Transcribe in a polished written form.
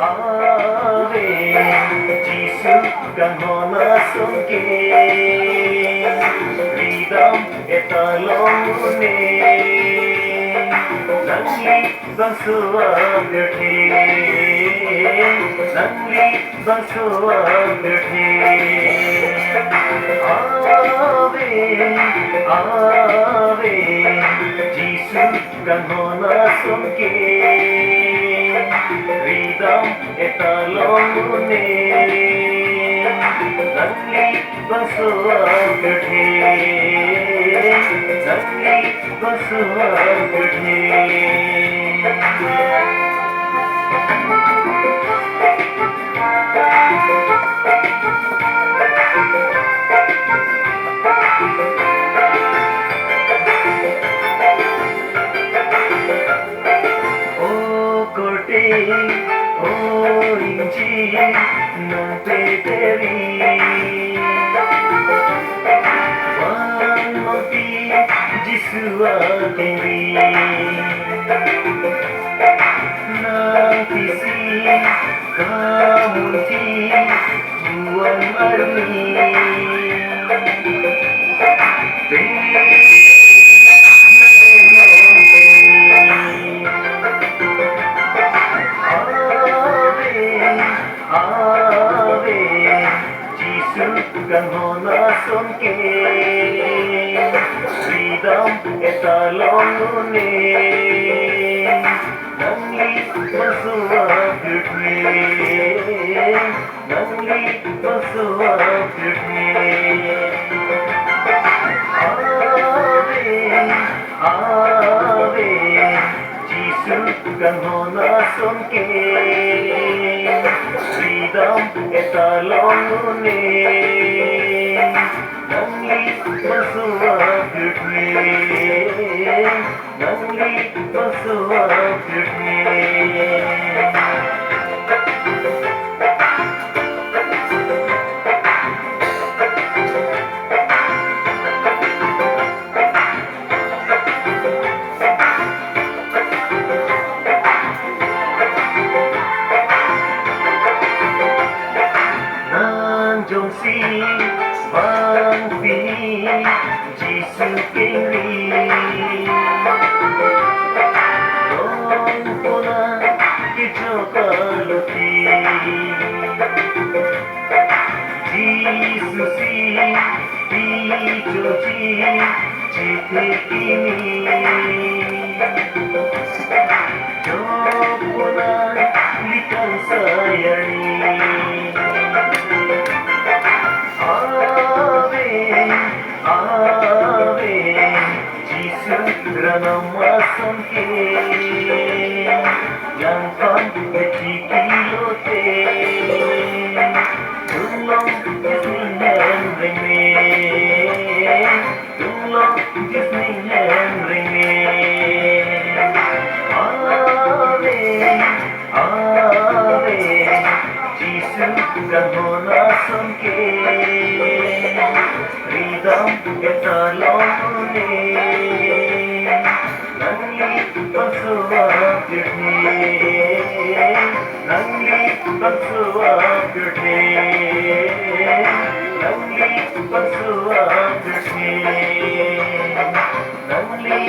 Ave, Giêsu kang honasongke, Ridam etalone, Nangli basuagte, Nangli basuagte. Ave, Ave, Giêsu kang honasongke, Ridam etalone, Nangli basuagte, Nangli basuagte. Orinci non peteri Vanoti Jisua kiri Nangkisi kamunti Tuan armi Ave, Giêsu kang honasongke, Ridam etalone, Nangli basuagte, Nangli basuagte. Ave, Ave, Giêsu kang honasongke, Ridam etalone, Nangli basuagte, Nangli basuagte. Jongsi Bang Pini Giêsu kiri Dong Pona Kijokaloti Giêsu si Ijoji Jite kini Dong Pona Likang sayani Ave, Giêsu ranamasamke, yang kan betikilote, tulong Disneyland ringe, tulong Disneyland ringe. Ave, Ave, Giêsu kang honasongke, Ridam etalone, Nangli basuagte, Nangli basuagte, Nangli basuagte, Nangli